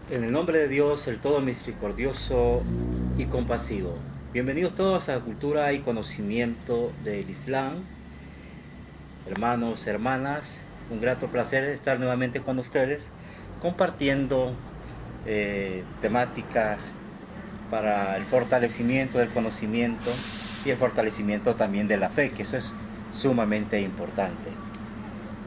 En el nombre de Dios, el todo misericordioso y compasivo. Bienvenidos todos a Cultura y Conocimiento del Islam. Hermanos, hermanas, un grato placer estar nuevamente con ustedes compartiendo temáticas para el fortalecimiento del conocimiento y el fortalecimiento también de la fe, que eso es sumamente importante.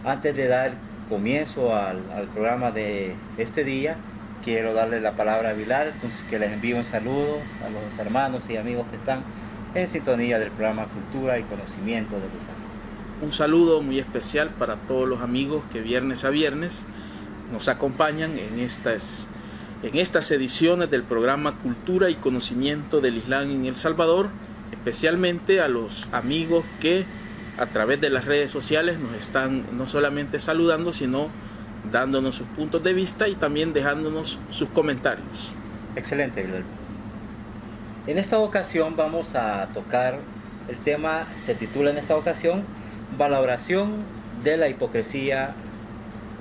Antes de dar comienzo al programa de este día, quiero darle la palabra a Bilal, que les envío un saludo a los hermanos y amigos que están en sintonía del programa Cultura y Conocimiento del Islam. Un saludo muy especial para todos los amigos que viernes a viernes nos acompañan en estas ediciones del programa Cultura y Conocimiento del Islam en El Salvador, especialmente a los amigos que a través de las redes sociales nos están no solamente saludando, sino dándonos sus puntos de vista y también dejándonos sus comentarios. Excelente, Bilal. En esta ocasión vamos a tocar el tema, se titula en esta ocasión, valoración de la hipocresía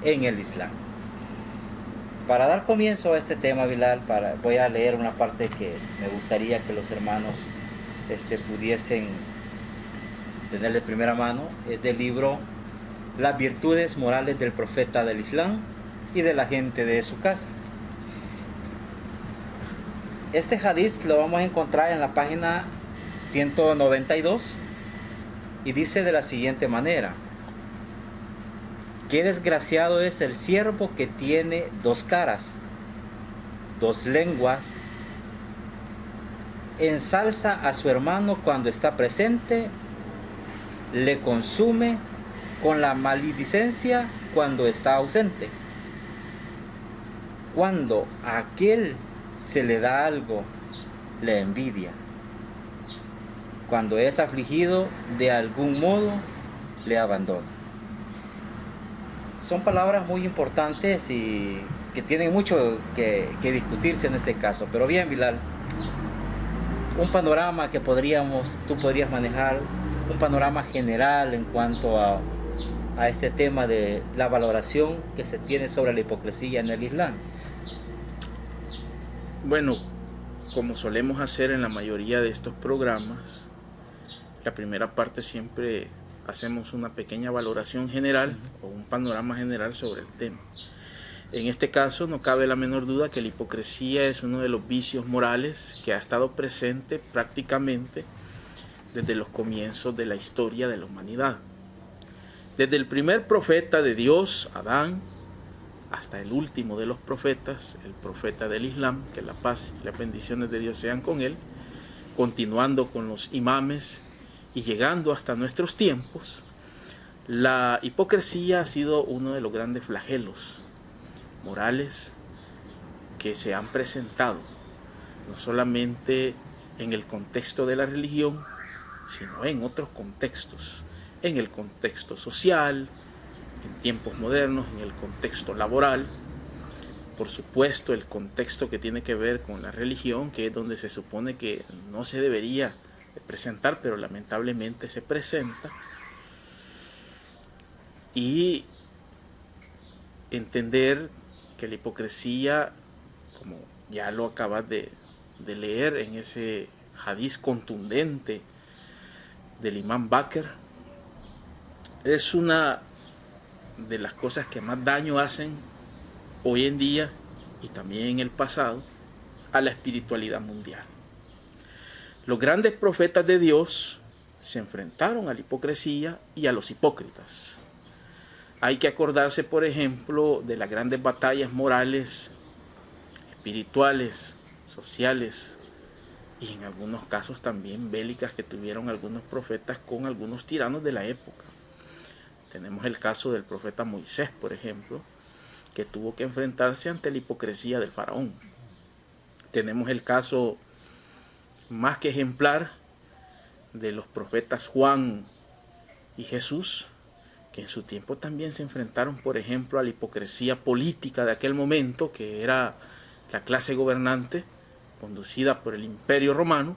en el Islam. Para dar comienzo a este tema, Bilal, voy a leer una parte que me gustaría que los hermanos pudiesen tener de primera mano. Es del libro Las virtudes morales del profeta del Islam y de la gente de su casa. Este hadiz lo vamos a encontrar en la página 192 y dice de la siguiente manera: qué desgraciado es el siervo que tiene dos caras, dos lenguas, ensalza a su hermano cuando está presente, le consume con la maledicencia cuando está ausente. Cuando a aquel se le da algo, le envidia. Cuando es afligido, de algún modo le abandona. Son palabras muy importantes y que tienen mucho que discutirse en este caso. Pero bien, Bilal, un panorama que tú podrías manejar, un panorama general en cuanto a este tema de la valoración que se tiene sobre la hipocresía en el Islam. Bueno, como solemos hacer en la mayoría de estos programas, la primera parte siempre hacemos una pequeña valoración general o un panorama general sobre el tema. En este caso no cabe la menor duda que la hipocresía es uno de los vicios morales que ha estado presente prácticamente desde los comienzos de la historia de la humanidad. Desde el primer profeta de Dios, Adán, hasta el último de los profetas, el profeta del Islam, que la paz y las bendiciones de Dios sean con él, continuando con los imames y llegando hasta nuestros tiempos, la hipocresía ha sido uno de los grandes flagelos morales que se han presentado, no solamente en el contexto de la religión, sino en otros contextos, en el contexto social, en tiempos modernos, en el contexto laboral, por supuesto el contexto que tiene que ver con la religión, que es donde se supone que no se debería presentar, pero lamentablemente se presenta, y entender que la hipocresía, como ya lo acabas de leer en ese hadiz contundente del imán Bakr, es una de las cosas que más daño hacen hoy en día y también en el pasado a la espiritualidad mundial. Los grandes profetas de Dios se enfrentaron a la hipocresía y a los hipócritas. Hay que acordarse, por ejemplo, de las grandes batallas morales, espirituales, sociales y en algunos casos también bélicas que tuvieron algunos profetas con algunos tiranos de la época. Tenemos el caso del profeta Moisés, por ejemplo, que tuvo que enfrentarse ante la hipocresía del faraón. Tenemos el caso más que ejemplar de los profetas Juan y Jesús, que en su tiempo también se enfrentaron, por ejemplo, a la hipocresía política de aquel momento, que era la clase gobernante conducida por el Imperio Romano,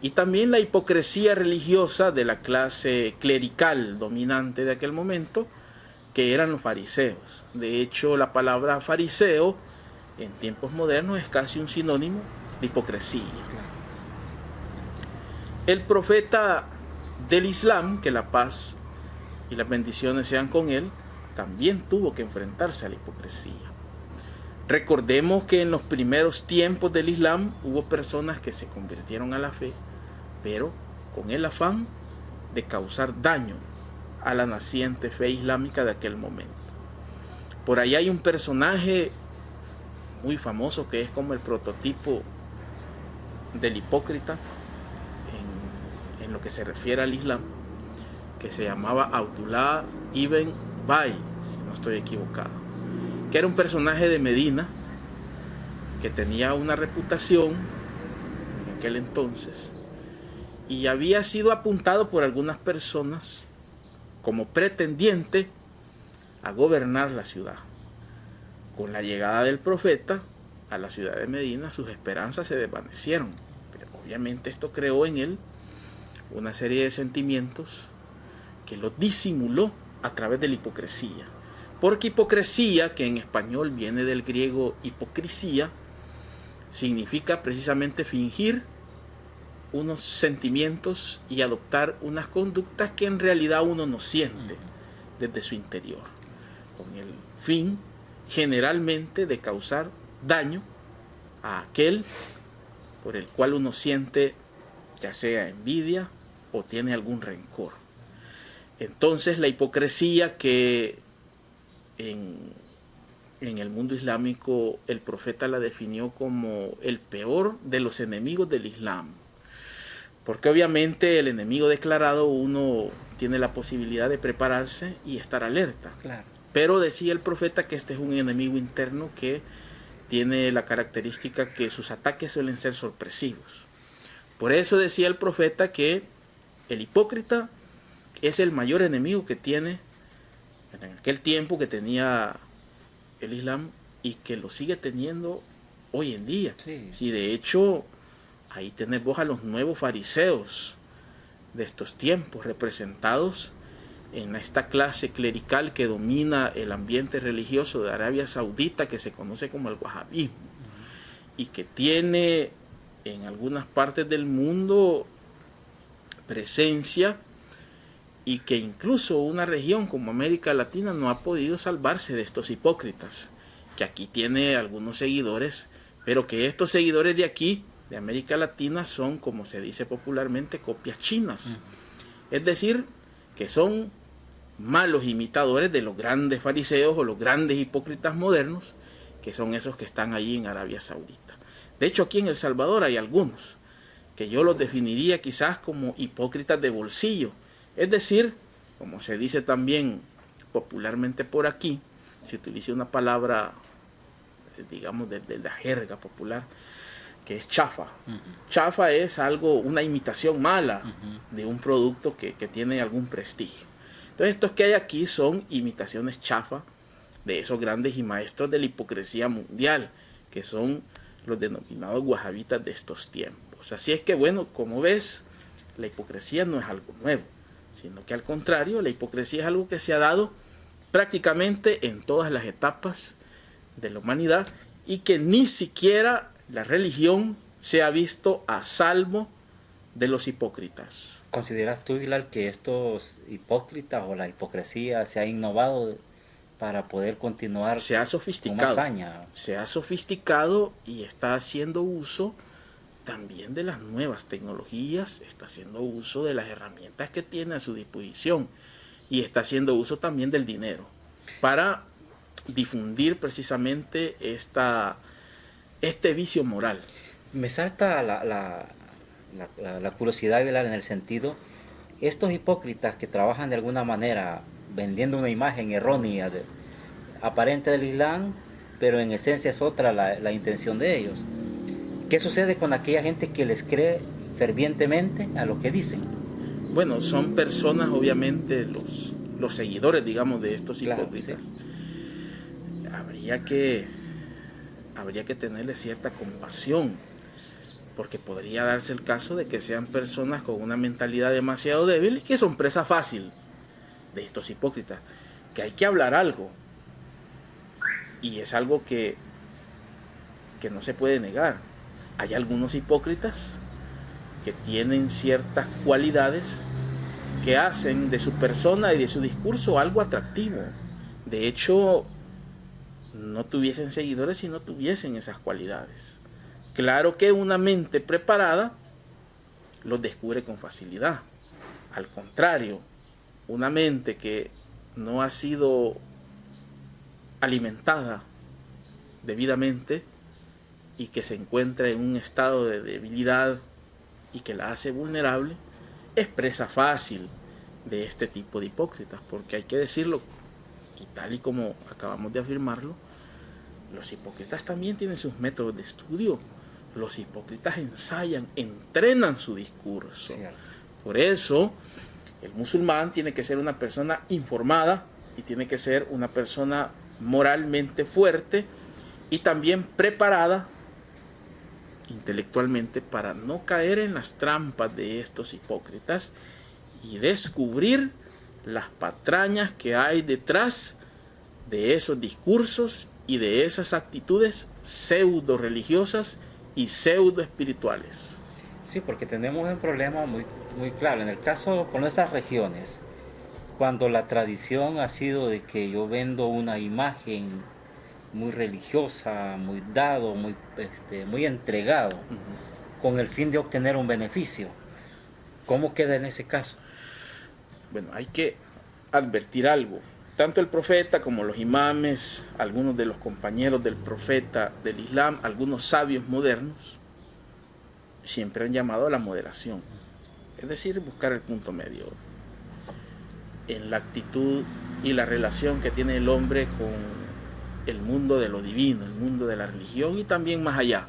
y también la hipocresía religiosa de la clase clerical dominante de aquel momento, que eran los fariseos. De hecho, la palabra fariseo en tiempos modernos es casi un sinónimo de hipocresía. El profeta del Islam, que la paz y las bendiciones sean con él, también tuvo que enfrentarse a la hipocresía. Recordemos que en los primeros tiempos del Islam hubo personas que se convirtieron a la fe, pero con el afán de causar daño a la naciente fe islámica de aquel momento. Por ahí hay un personaje muy famoso que es como el prototipo del hipócrita en lo que se refiere al Islam, que se llamaba Abdullah ibn Ubay, si no estoy equivocado, que era un personaje de Medina que tenía una reputación en aquel entonces y había sido apuntado por algunas personas como pretendiente a gobernar la ciudad. Con la llegada del profeta a la ciudad de Medina, sus esperanzas se desvanecieron, pero obviamente esto creó en él una serie de sentimientos que lo disimuló a través de la hipocresía. Porque hipocresía, que en español viene del griego hipocresía, significa precisamente fingir unos sentimientos y adoptar unas conductas que en realidad uno no siente desde su interior, con el fin generalmente de causar daño a aquel por el cual uno siente ya sea envidia o tiene algún rencor. Entonces la hipocresía, que en el mundo islámico el profeta la definió como el peor de los enemigos del Islam, porque obviamente el enemigo declarado uno tiene la posibilidad de prepararse y estar alerta. Claro. Pero decía el profeta que este es un enemigo interno que tiene la característica que sus ataques suelen ser sorpresivos. Por eso decía el profeta que el hipócrita es el mayor enemigo que tiene en aquel tiempo que tenía el Islam y que lo sigue teniendo hoy en día. Sí. Sí, de hecho, ahí tenés vos a los nuevos fariseos de estos tiempos representados en esta clase clerical que domina el ambiente religioso de Arabia Saudita, que se conoce como el wahabismo, y que tiene en algunas partes del mundo presencia, y que incluso una región como América Latina no ha podido salvarse de estos hipócritas, que aquí tiene algunos seguidores, pero que estos seguidores de aquí, de América Latina, son, como se dice popularmente, copias chinas. Es decir, que son malos imitadores de los grandes fariseos o los grandes hipócritas modernos, que son esos que están allí en Arabia Saudita. De hecho, aquí en El Salvador hay algunos que yo los definiría quizás como hipócritas de bolsillo. Es decir, como se dice también popularmente por aquí, se utiliza una palabra, digamos, de la jerga popular, que es chafa. Chafa es algo, una imitación mala de un producto que tiene algún prestigio. Entonces, estos que hay aquí son imitaciones chafa de esos grandes y maestros de la hipocresía mundial, que son los denominados wahabitas de estos tiempos. Así es que, bueno, como ves, la hipocresía no es algo nuevo, sino que al contrario, la hipocresía es algo que se ha dado prácticamente en todas las etapas de la humanidad y que ni siquiera la religión se ha visto a salvo de los hipócritas. ¿Consideras tú, Bilal, que estos hipócritas o la hipocresía se ha innovado para poder continuar Se ha sofisticado, con hazaña? se ha sofisticado y está haciendo uso también de las nuevas tecnologías, está haciendo uso de las herramientas que tiene a su disposición y está haciendo uso también del dinero para difundir precisamente este vicio moral. Me salta la curiosidad, Bilal, en el sentido, estos hipócritas que trabajan de alguna manera vendiendo una imagen errónea aparente del Islam, pero en esencia es otra la intención de ellos. ¿Qué sucede con aquella gente que les cree fervientemente a lo que dicen? Bueno, son personas, obviamente, los seguidores, digamos, de estos hipócritas. Claro, sí. Habría que tenerle cierta compasión, porque podría darse el caso de que sean personas con una mentalidad demasiado débil y que son presa fácil de estos hipócritas, que hay que hablar algo, y es algo que que no se puede negar. Hay algunos hipócritas que tienen ciertas cualidades que hacen de su persona y de su discurso algo atractivo. De hecho, no tuviesen seguidores si no tuviesen esas cualidades. Claro que una mente preparada los descubre con facilidad. Al contrario, una mente que no ha sido alimentada debidamente y que se encuentra en un estado de debilidad y que la hace vulnerable, es presa fácil de este tipo de hipócritas, porque hay que decirlo, y tal y como acabamos de afirmarlo, los hipócritas también tienen sus métodos de estudio. Los hipócritas ensayan, entrenan su discurso. Cierto. Por eso, el musulmán tiene que ser una persona informada y tiene que ser una persona moralmente fuerte y también preparada intelectualmente para no caer en las trampas de estos hipócritas y descubrir las patrañas que hay detrás de esos discursos y de esas actitudes pseudo religiosas y pseudo espirituales. Sí, porque tenemos un problema muy claro. En el caso con nuestras regiones, cuando la tradición ha sido de que yo vendo una imagen muy religiosa, muy dado, muy entregado, con el fin de obtener un beneficio. ¿Cómo queda en ese caso? Bueno, hay que advertir algo. Tanto el profeta como los imames, algunos de los compañeros del profeta del Islam, algunos sabios modernos, siempre han llamado a la moderación. Es decir, buscar el punto medio en la actitud y la relación que tiene el hombre con el mundo de lo divino, el mundo de la religión y también más allá,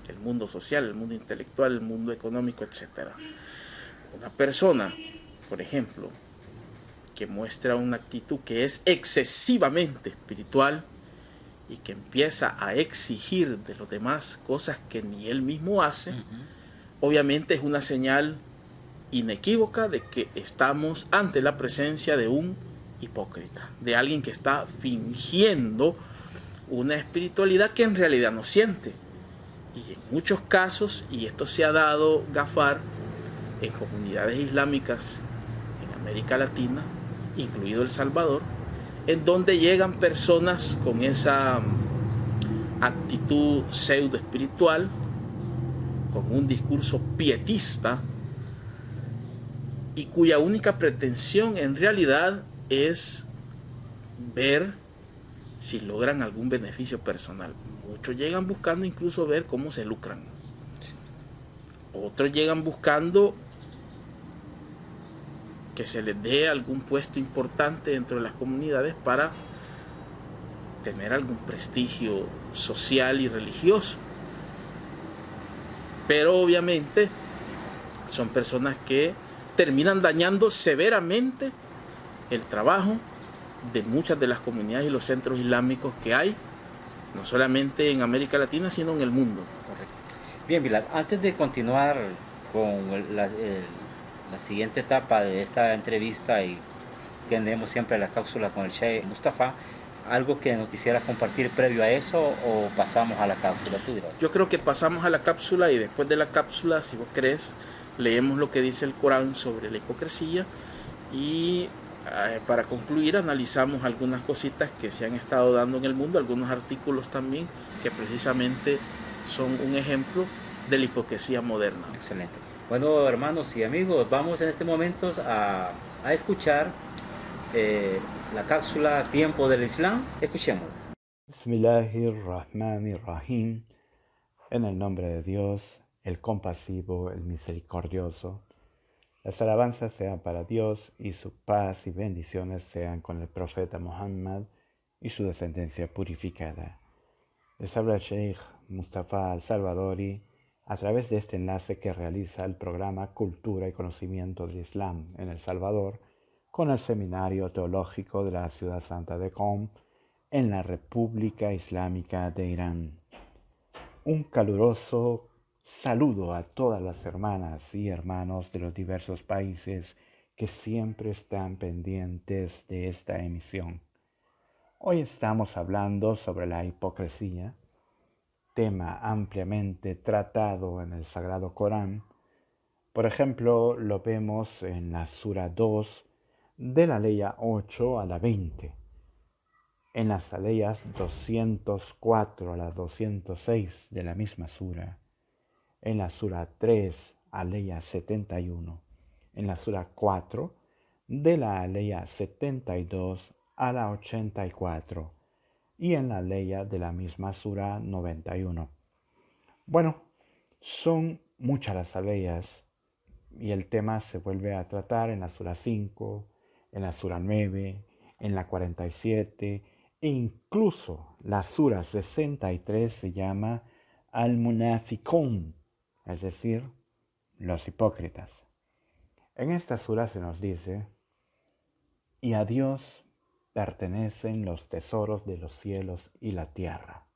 el mundo social, el mundo intelectual, el mundo económico, etc. Una persona, por ejemplo, que muestra una actitud que es excesivamente espiritual y que empieza a exigir de los demás cosas que ni él mismo hace, obviamente es una señal inequívoca de que estamos ante la presencia de un hipócrita, de alguien que está fingiendo una espiritualidad que en realidad no siente. Y en muchos casos, y esto se ha dado, Gafar, en comunidades islámicas en América Latina, incluido El Salvador, en donde llegan personas con esa actitud pseudo espiritual, con un discurso pietista, y cuya única pretensión en realidad es ver si logran algún beneficio personal. Muchos llegan buscando incluso ver cómo se lucran. Otros llegan buscando que se les dé algún puesto importante dentro de las comunidades para tener algún prestigio social y religioso. Pero obviamente son personas que terminan dañando severamente el trabajo de muchas de las comunidades y los centros islámicos que hay, no solamente en América Latina, sino en el mundo. Correcto. Bien, Bilal, antes de continuar con la siguiente etapa de esta entrevista y tenemos siempre la cápsula con el Sheikh Mustafa, ¿algo que nos quisiera compartir previo a eso o pasamos a la cápsula? Tú dirás. Yo creo que pasamos a la cápsula y después de la cápsula, si vos crees, leemos lo que dice el Corán sobre la hipocresía y para concluir analizamos algunas cositas que se han estado dando en el mundo, algunos artículos también que precisamente son un ejemplo de la hipocresía moderna. Excelente. Bueno, hermanos y amigos, vamos en este momento a escuchar la cápsula Tiempo del Islam. Escuchemos. Bismillahirrahmanirrahim. En el nombre de Dios, el compasivo, el misericordioso. Las alabanzas sean para Dios y su paz y bendiciones sean con el profeta Muhammad y su descendencia purificada. Les habla el Sheikh Mustafa Al-Salvadori a través de este enlace que realiza el programa Cultura y Conocimiento del Islam en El Salvador con el Seminario Teológico de la Ciudad Santa de Qom en la República Islámica de Irán. Un caluroso saludo a todas las hermanas y hermanos de los diversos países que siempre están pendientes de esta emisión. Hoy estamos hablando sobre la hipocresía tema ampliamente tratado en el Sagrado Corán. Por ejemplo, lo vemos en la Sura 2, de la aleya 8 a la 20, en las aleyas 204 a la 206 de la misma Sura, en la Sura 3, aleya 71, en la Sura 4, de la aleya 72 a la 84, y en la aleya de la misma Sura 91. Bueno, son muchas las aleyas y el tema se vuelve a tratar en la Sura 5, en la Sura 9, en la 47 e incluso la Sura 63 se llama Al-Munafiqun, es decir, los hipócritas. En esta sura se nos dice: y a Dios pertenecen los tesoros de los cielos y la tierra,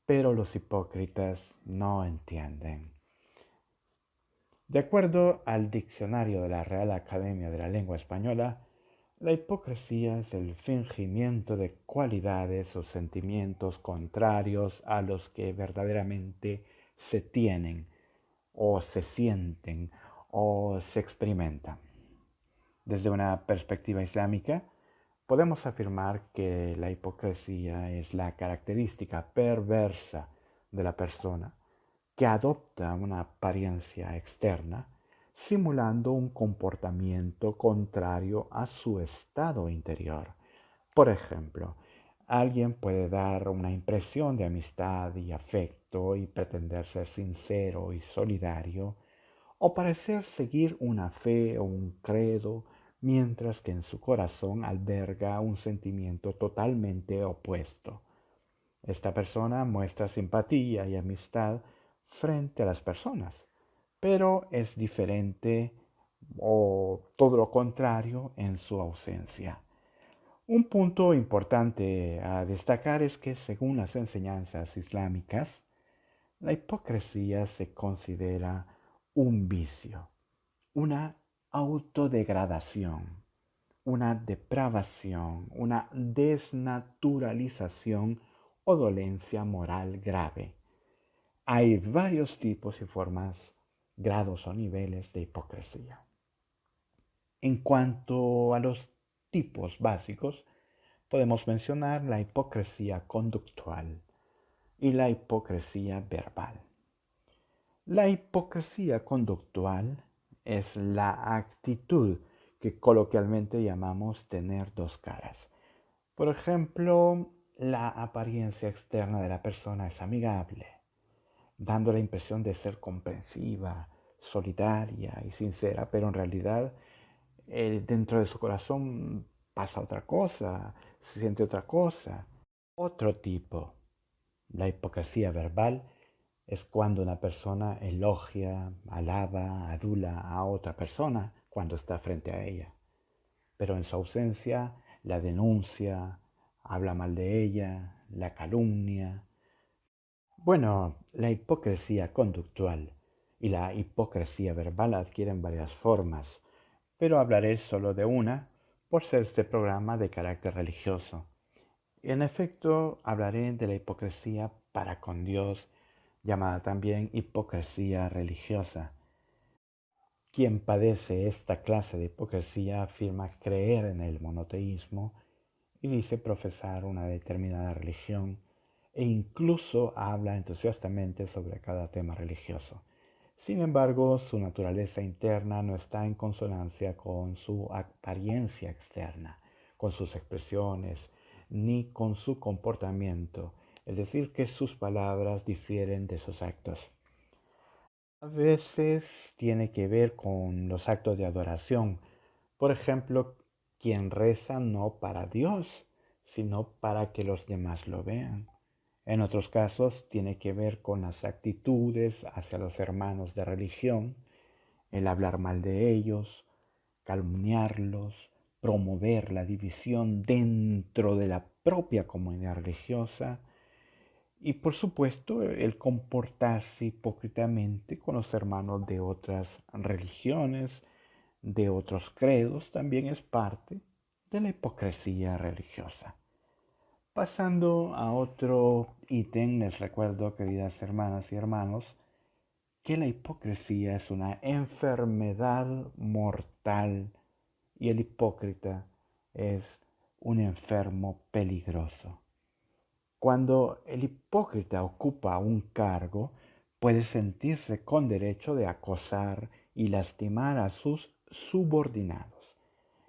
pero los hipócritas no entienden. De acuerdo al diccionario de la Real Academia de la Lengua Española, la hipocresía es el fingimiento de cualidades o sentimientos contrarios a los que verdaderamente se tienen o se sienten o se experimentan. Desde una perspectiva islámica, podemos afirmar que la hipocresía es la característica perversa de la persona que adopta una apariencia externa, simulando un comportamiento contrario a su estado interior. Por ejemplo, alguien puede dar una impresión de amistad y afecto y pretender ser sincero y solidario, o parecer seguir una fe o un credo, mientras que en su corazón alberga un sentimiento totalmente opuesto. Esta persona muestra simpatía y amistad frente a las personas, pero es diferente o todo lo contrario en su ausencia. Un punto importante a destacar es que, según las enseñanzas islámicas, la hipocresía se considera un vicio, una autodegradación, una depravación, una desnaturalización o dolencia moral grave. Hay varios tipos y formas, grados o niveles de hipocresía. En cuanto a los tipos básicos, podemos mencionar la hipocresía conductual y la hipocresía verbal. La hipocresía conductual es la actitud que coloquialmente llamamos tener dos caras. Por ejemplo, la apariencia externa de la persona es amigable, dando la impresión de ser comprensiva, solidaria y sincera, pero en realidad dentro de su corazón pasa otra cosa, se siente otra cosa. Otro tipo, la hipocresía verbal, es cuando una persona elogia, alaba, adula a otra persona cuando está frente a ella, pero en su ausencia la denuncia, habla mal de ella, la calumnia. Bueno, la hipocresía conductual y la hipocresía verbal adquieren varias formas, pero hablaré solo de una por ser este programa de carácter religioso. En efecto, hablaré de la hipocresía para con Dios, llamada también hipocresía religiosa. Quien padece esta clase de hipocresía afirma creer en el monoteísmo y dice profesar una determinada religión e incluso habla entusiastamente sobre cada tema religioso. Sin embargo, su naturaleza interna no está en consonancia con su apariencia externa, con sus expresiones, ni con su comportamiento, es decir, que sus palabras difieren de sus actos. A veces tiene que ver con los actos de adoración. Por ejemplo, quien reza no para Dios, sino para que los demás lo vean. En otros casos tiene que ver con las actitudes hacia los hermanos de religión, el hablar mal de ellos, calumniarlos, promover la división dentro de la propia comunidad religiosa y por supuesto el comportarse hipócritamente con los hermanos de otras religiones, de otros credos, también es parte de la hipocresía religiosa. Pasando a otro ítem, les recuerdo, queridas hermanas y hermanos, que la hipocresía es una enfermedad mortal y el hipócrita es un enfermo peligroso. Cuando el hipócrita ocupa un cargo, puede sentirse con derecho de acosar y lastimar a sus subordinados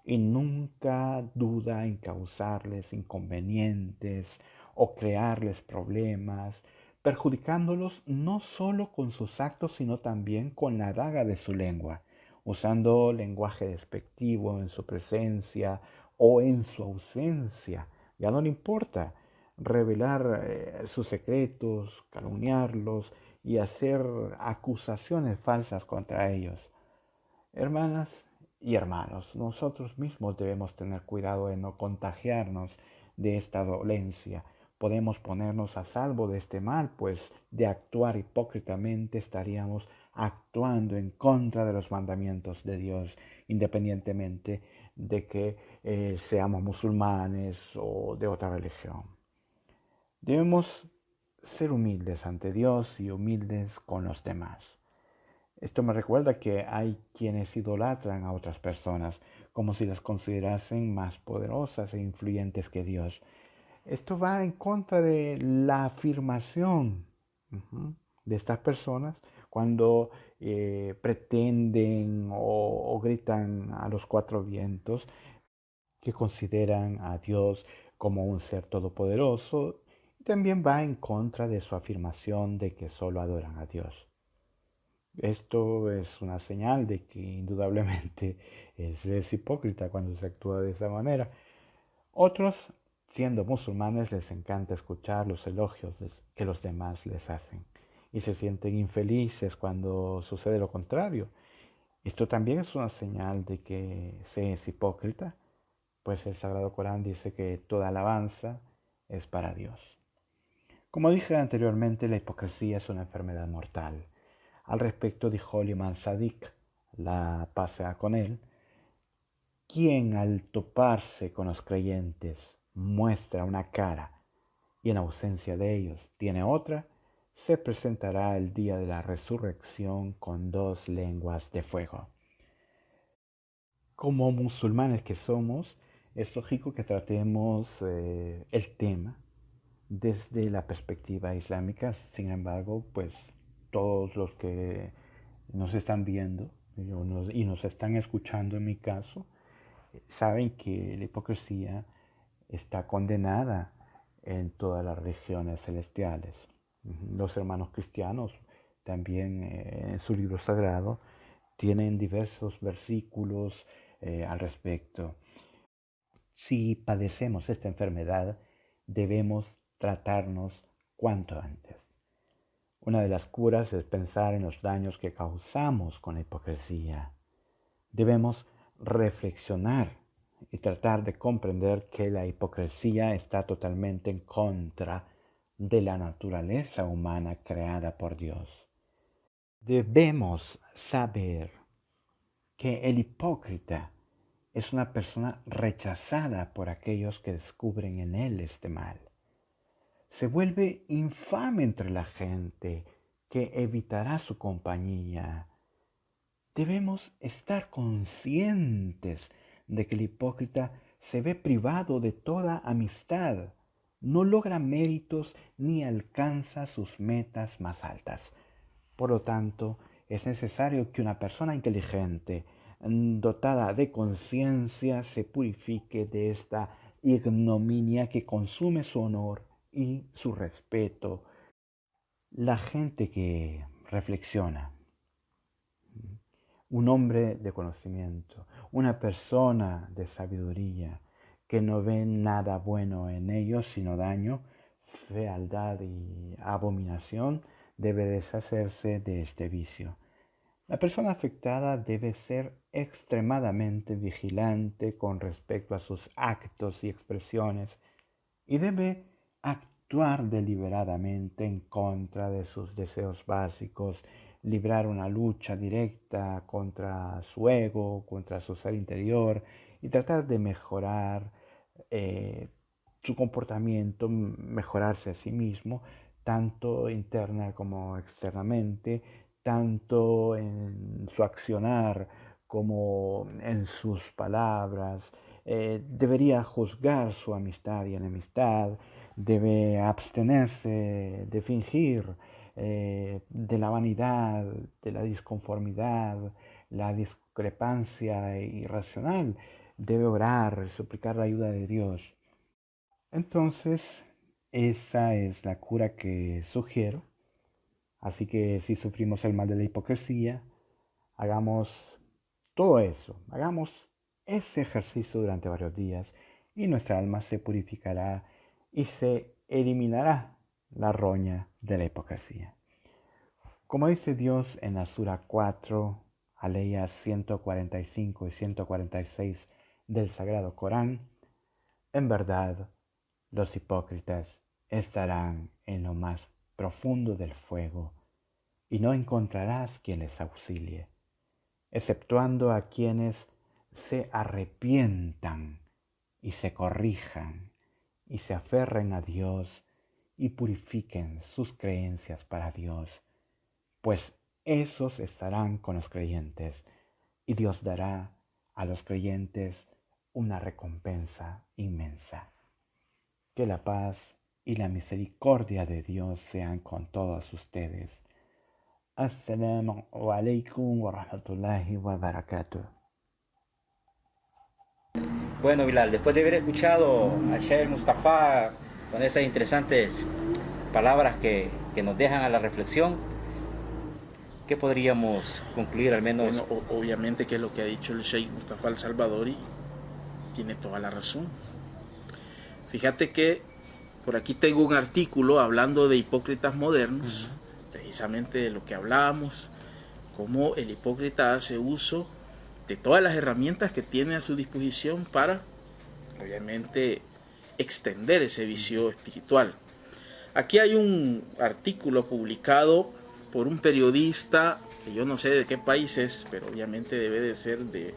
y nunca duda en causarles inconvenientes o crearles problemas, perjudicándolos no solo con sus actos, sino también con la daga de su lengua, usando lenguaje despectivo en su presencia o en su ausencia. Ya no le importa revelar sus secretos, calumniarlos y hacer acusaciones falsas contra ellos. Hermanas y hermanos, nosotros mismos debemos tener cuidado de no contagiarnos de esta dolencia. Podemos ponernos a salvo de este mal, pues de actuar hipócritamente estaríamos actuando en contra de los mandamientos de Dios, independientemente de que seamos musulmanes o de otra religión. Debemos ser humildes ante Dios y humildes con los demás. Esto me recuerda que hay quienes idolatran a otras personas como si las considerasen más poderosas e influyentes que Dios. Esto va en contra de la afirmación de estas personas cuando pretenden o gritan a los cuatro vientos que consideran a Dios como un ser todopoderoso, y también va en contra de su afirmación de que solo adoran a Dios. Esto es una señal de que indudablemente es hipócrita cuando se actúa de esa manera. Otros, siendo musulmanes, les encanta escuchar los elogios que los demás les hacen y se sienten infelices cuando sucede lo contrario. Esto también es una señal de que se es hipócrita, pues el Sagrado Corán dice que toda alabanza es para Dios. Como dije anteriormente, la hipocresía es una enfermedad mortal. Al respecto dijo Imam Sadiq, la paz sea con él, quien al toparse con los creyentes muestra una cara y en ausencia de ellos tiene otra, se presentará el día de la resurrección con dos lenguas de fuego. Como musulmanes que somos, es lógico que tratemos el tema desde la perspectiva islámica. Sin embargo, pues todos los que nos están viendo y nos están escuchando en mi caso, saben que la hipocresía está condenada en todas las religiones celestiales. Los hermanos cristianos también en su libro sagrado tienen diversos versículos al respecto. Si padecemos esta enfermedad, debemos tratarnos cuanto antes. Una de las curas es pensar en los daños que causamos con la hipocresía. Debemos reflexionar y tratar de comprender que la hipocresía está totalmente en contra de la naturaleza humana creada por Dios. Debemos saber que el hipócrita es una persona rechazada por aquellos que descubren en él este mal. Se vuelve infame entre la gente que evitará su compañía. Debemos estar conscientes de que el hipócrita se ve privado de toda amistad, no logra méritos ni alcanza sus metas más altas. Por lo tanto, es necesario que una persona inteligente, dotada de conciencia, se purifique de esta ignominia que consume su honor y su respeto. La gente que reflexiona, un hombre de conocimiento, una persona de sabiduría, que no ve nada bueno en ellos sino daño, fealdad y abominación, debe deshacerse de este vicio. La persona afectada debe ser extremadamente vigilante con respecto a sus actos y expresiones y debe actuar deliberadamente en contra de sus deseos básicos, librar una lucha directa contra su ego, contra su ser interior y tratar de mejorar su comportamiento, mejorarse a sí mismo, tanto interna como externamente, tanto en su accionar como en sus palabras. Debería juzgar su amistad y enemistad, debe abstenerse de fingir, de la vanidad, de la disconformidad, la discrepancia irracional. Debe orar, suplicar la ayuda de Dios. Entonces, esa es la cura que sugiero. Así que si sufrimos el mal de la hipocresía, hagamos todo eso, hagamos ese ejercicio durante varios días y nuestra alma se purificará y se eliminará la roña de la hipocresía. Como dice Dios en la Sura 4, aleyas 145 y 146 del Sagrado Corán, en verdad, los hipócritas estarán en lo más profundo del fuego, y no encontrarás quien les auxilie, exceptuando a quienes se arrepientan y se corrijan y se aferren a Dios y purifiquen sus creencias para Dios, pues esos estarán con los creyentes, y Dios dará a los creyentes una recompensa inmensa. Que la paz y la misericordia de Dios sean con todos ustedes. Assalamu alaikum wa rahmatullahi wa barakatuh. Bueno, Bilal, después de haber escuchado a Sheikh Mustafa con esas interesantes palabras que nos dejan a la reflexión, ¿qué podríamos concluir al menos? Bueno, obviamente que lo que ha dicho el Sheikh Mustafa al-Salvadori tiene toda la razón. Fíjate que por aquí tengo un artículo hablando de hipócritas modernos, precisamente de lo que hablábamos, cómo el hipócrita hace uso de todas las herramientas que tiene a su disposición para, obviamente, extender ese vicio espiritual. Aquí hay un artículo publicado por un periodista, que yo no sé de qué país es, pero obviamente debe de ser de,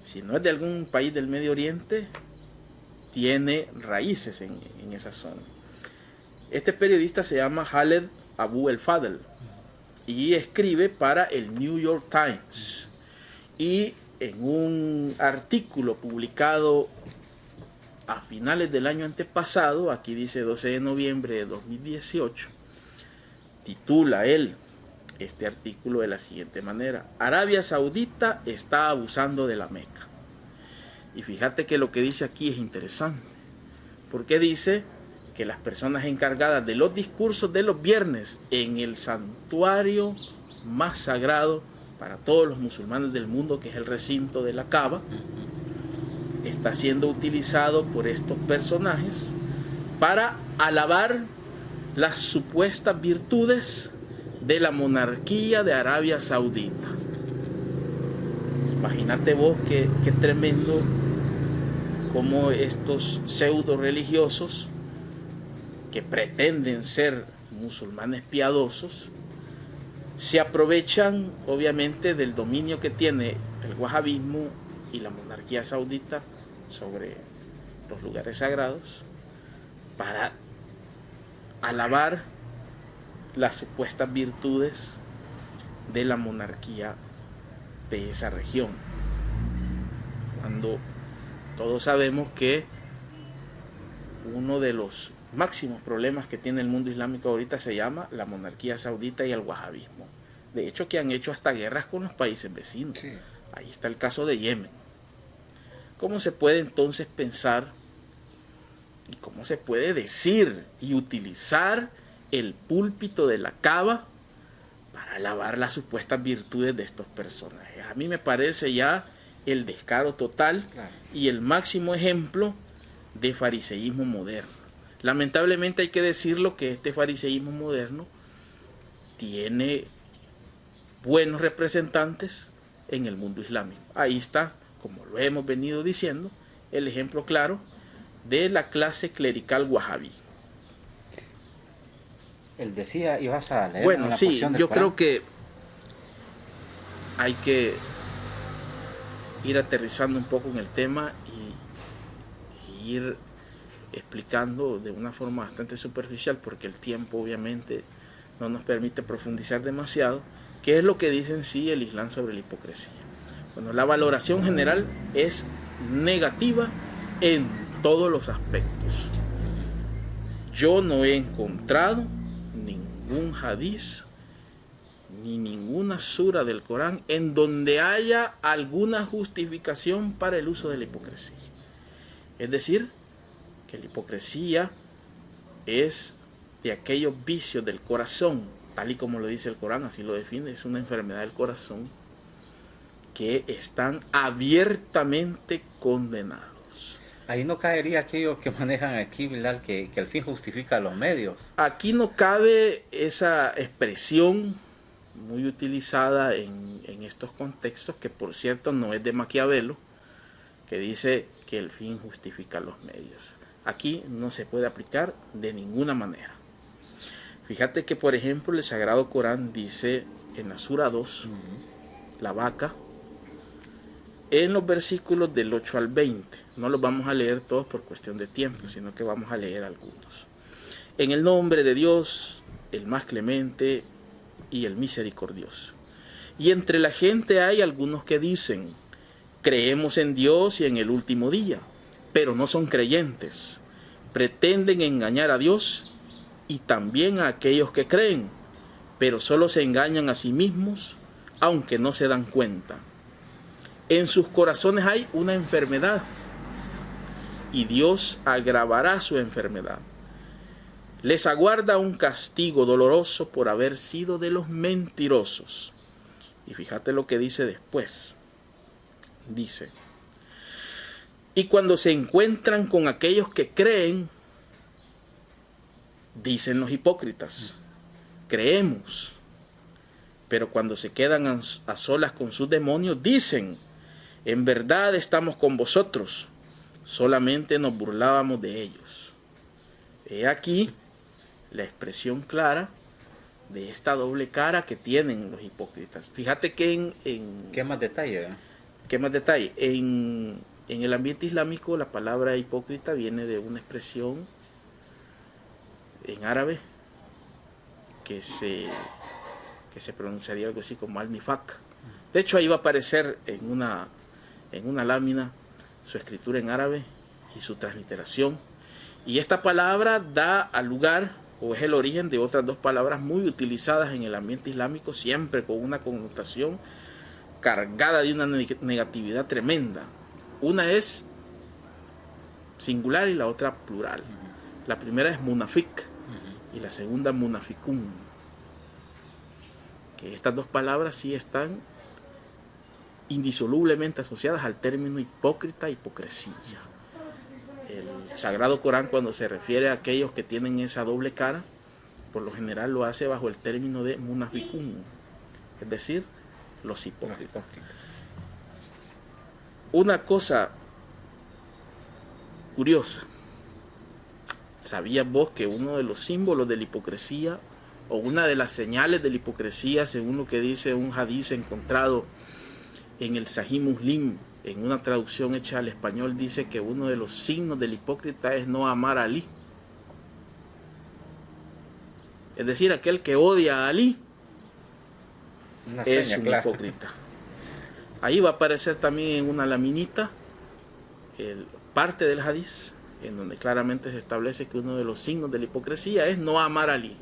si no es de algún país del Medio Oriente, tiene raíces en esa zona. Este periodista se llama Khaled Abu El Fadl y escribe para el New York Times. Y en un artículo publicado a finales del año antepasado, aquí dice 12 de noviembre de 2018, titula él este artículo de la siguiente manera: Arabia Saudita está abusando de la Meca. Y fíjate que lo que dice aquí es interesante, porque dice que las personas encargadas de los discursos de los viernes en el santuario más sagrado para todos los musulmanes del mundo, que es el recinto de la Kaaba, está siendo utilizado por estos personajes para alabar las supuestas virtudes de la monarquía de Arabia Saudita. Imagínate vos qué tremendo cómo estos pseudo religiosos que pretenden ser musulmanes piadosos se aprovechan obviamente del dominio que tiene el wahabismo y la monarquía saudita sobre los lugares sagrados para alabar las supuestas virtudes de la monarquía de esa región, cuando todos sabemos que uno de los máximos problemas que tiene el mundo islámico ahorita se llama la monarquía saudita y el wahabismo. De hecho, que han hecho hasta guerras con los países vecinos. Sí. Ahí está el caso de Yemen. ¿Cómo se puede entonces pensar y cómo se puede decir y utilizar el púlpito de la Kaaba para alabar las supuestas virtudes de estos personajes? A mí me parece ya el descaro total, claro, y el máximo ejemplo de fariseísmo moderno. Lamentablemente hay que decirlo que este fariseísmo moderno tiene buenos representantes en el mundo islámico. Ahí está, como lo hemos venido diciendo, el ejemplo claro de la clase clerical wahabí. Él decía, ibas a leer. Bueno, sí, yo creo que hay que ir aterrizando un poco en el tema y ir explicando de una forma bastante superficial, porque el tiempo obviamente no nos permite profundizar demasiado, qué es lo que dice en sí el Islam sobre la hipocresía. Bueno, la valoración general es negativa en todos los aspectos. Yo no he encontrado ningún hadiz ni ninguna sura del Corán en donde haya alguna justificación para el uso de la hipocresía. Es decir, que la hipocresía es de aquellos vicios del corazón, tal y como lo dice el Corán, así lo define, es una enfermedad del corazón que están abiertamente condenados. Ahí no caería aquellos que manejan aquí, Bilal, que el fin justifica los medios. Aquí no cabe esa expresión muy utilizada en estos contextos, que por cierto no es de Maquiavelo, que dice que el fin justifica los medios. Aquí no se puede aplicar de ninguna manera. Fíjate que, por ejemplo, el Sagrado Corán dice en la Sura 2, la vaca, en los versículos del 8 al 20. No los vamos a leer todos por cuestión de tiempo, sino que vamos a leer algunos. En el nombre de Dios, el más clemente y el misericordioso. Y entre la gente hay algunos que dicen, creemos en Dios y en el último día, pero no son creyentes. Pretenden engañar a Dios y también a aquellos que creen, pero solo se engañan a sí mismos, aunque no se dan cuenta. En sus corazones hay una enfermedad y Dios agravará su enfermedad. Les aguarda un castigo doloroso por haber sido de los mentirosos. Y fíjate lo que dice después. Dice, y cuando se encuentran con aquellos que creen, dicen los hipócritas, creemos. Pero cuando se quedan a solas con sus demonios, dicen, en verdad estamos con vosotros, solamente nos burlábamos de ellos. He aquí la expresión clara de esta doble cara que tienen los hipócritas. Fíjate que ¿Qué más detalle? ¿Qué más detalle? En el ambiente islámico la palabra hipócrita viene de una expresión en árabe que se pronunciaría algo así como al-nifaq. De hecho, ahí va a aparecer en una lámina su escritura en árabe y su transliteración. Y esta palabra da al lugar, o es el origen de otras dos palabras muy utilizadas en el ambiente islámico, siempre con una connotación cargada de una negatividad tremenda. Una es singular y la otra plural. La primera es munafiq y la segunda munafikun. Que estas dos palabras sí están indisolublemente asociadas al término hipócrita, hipocresía. El Sagrado Corán, cuando se refiere a aquellos que tienen esa doble cara, por lo general lo hace bajo el término de munafikun, es decir, los hipócritas. Una cosa curiosa, ¿sabías vos que uno de los símbolos de la hipocresía, o una de las señales de la hipocresía, según lo que dice un hadiz encontrado en el Sahih Muslim, en una traducción hecha al español, dice que uno de los signos del hipócrita es no amar a Ali? Es decir, aquel que odia a Ali es un hipócrita. Ahí va a aparecer también en una laminita parte del hadiz, en donde claramente se establece que uno de los signos de la hipocresía es no amar a Ali.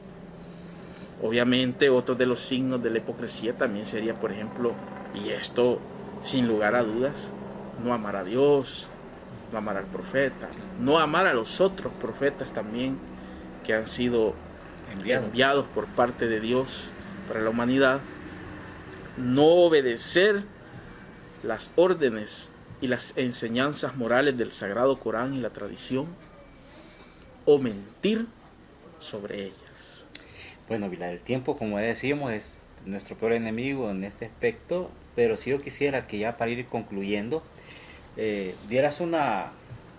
Obviamente otro de los signos de la hipocresía también sería, por ejemplo, y esto sin lugar a dudas, no amar a Dios, no amar al profeta, no amar a los otros profetas también que han sido enviados por parte de Dios para la humanidad, no obedecer las órdenes y las enseñanzas morales del Sagrado Corán y la tradición, o mentir sobre ellas. Bueno, Bilal, el tiempo, como decíamos, es nuestro peor enemigo en este aspecto, pero si yo quisiera que ya para ir concluyendo, dieras una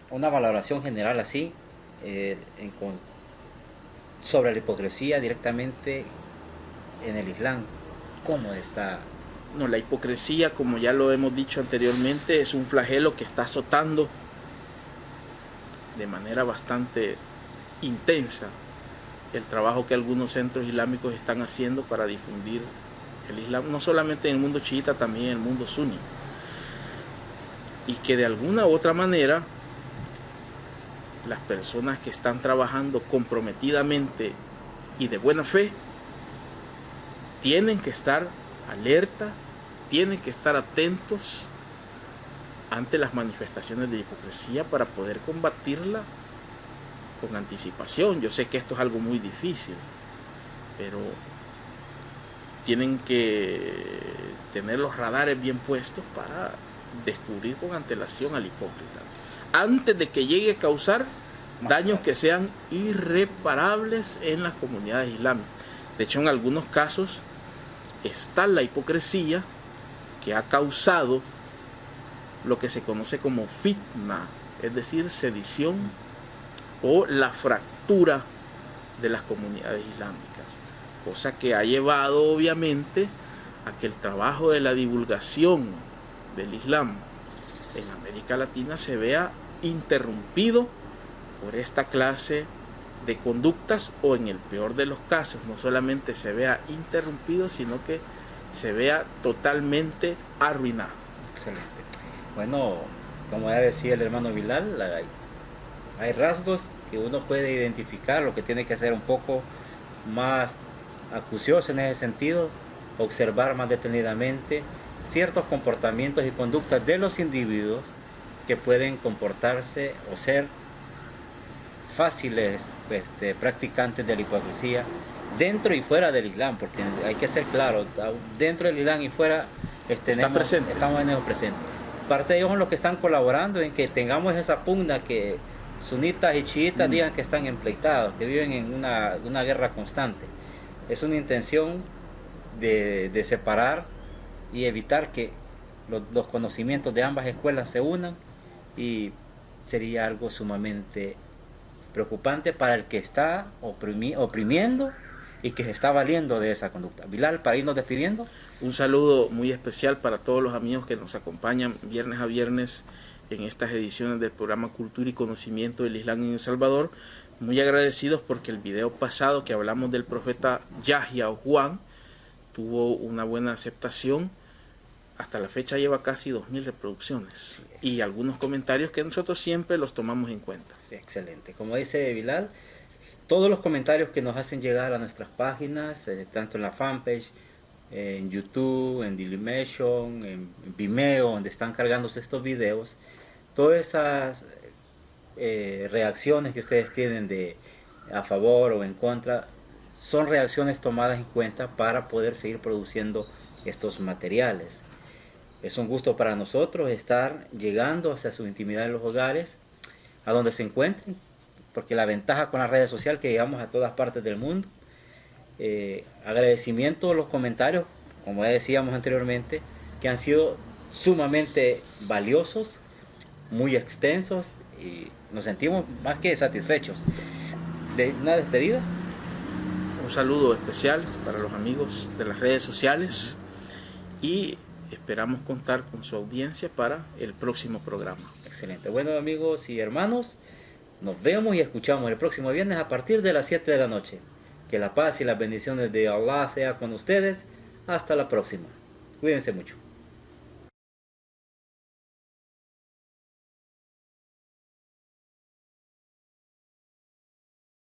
valoración general así, sobre la hipocresía directamente en el Islam. ¿Cómo está? No, la hipocresía, como ya lo hemos dicho anteriormente, es un flagelo que está azotando de manera bastante intensa el trabajo que algunos centros islámicos están haciendo para difundir el Islam, no solamente en el mundo chiita, también en el mundo suní, y que de alguna u otra manera las personas que están trabajando comprometidamente y de buena fe tienen que estar alerta, tienen que estar atentos ante las manifestaciones de hipocresía para poder combatirla con anticipación. Yo sé que esto es algo muy difícil, pero tienen que tener los radares bien puestos para descubrir con antelación al hipócrita, antes de que llegue a causar daños que sean irreparables en las comunidades islámicas. De hecho, en algunos casos está la hipocresía que ha causado lo que se conoce como fitna, es decir, sedición o la fractura de las comunidades islámicas, cosa que ha llevado obviamente a que el trabajo de la divulgación del Islam en América Latina se vea interrumpido por esta clase de conductas, o en el peor de los casos no solamente se vea interrumpido, sino que se vea totalmente arruinado. Excelente. Bueno, como ya decía el hermano Bilal, hay rasgos que uno puede identificar, lo que tiene que hacer un poco más acucioso en ese sentido, observar más detenidamente ciertos comportamientos y conductas de los individuos que pueden comportarse o ser fáciles practicantes de la hipocresía dentro y fuera del Islam, porque hay que ser claro, dentro del Islam y fuera estamos presentes. Parte de ellos son los que están colaborando en que tengamos esa pugna, que sunitas y chiitas digan que están empleitados, que viven en una guerra constante. Es una intención de separar y evitar que los conocimientos de ambas escuelas se unan, y sería algo sumamente preocupante para el que está oprimiendo y que se está valiendo de esa conducta. Bilal, para irnos despidiendo. Un saludo muy especial para todos los amigos que nos acompañan viernes a viernes en estas ediciones del programa Cultura y Conocimiento del Islam en El Salvador. Muy agradecidos porque el video pasado que hablamos del profeta Yahya o Juan tuvo una buena aceptación. Hasta la fecha lleva casi 2.000 reproducciones y algunos comentarios que nosotros siempre los tomamos en cuenta. Sí, excelente. Como dice Bilal, todos los comentarios que nos hacen llegar a nuestras páginas, tanto en la fanpage, en YouTube, en Dailymotion, en Vimeo, donde están cargándose estos videos, todas esas reacciones que ustedes tienen de a favor o en contra, son reacciones tomadas en cuenta para poder seguir produciendo estos materiales. Es un gusto para nosotros estar llegando hacia su intimidad en los hogares, a donde se encuentren, porque la ventaja con las redes sociales es que llegamos a todas partes del mundo. Agradecimiento a los comentarios, como ya decíamos anteriormente, que han sido sumamente valiosos, muy extensos, y nos sentimos más que satisfechos. ¿De una despedida? Un saludo especial para los amigos de las redes sociales y esperamos contar con su audiencia para el próximo programa. Excelente. Bueno, amigos y hermanos, nos vemos y escuchamos el próximo viernes a partir de las 7 de la noche. Que la paz y las bendiciones de Allah sea con ustedes. Hasta la próxima. Cuídense mucho.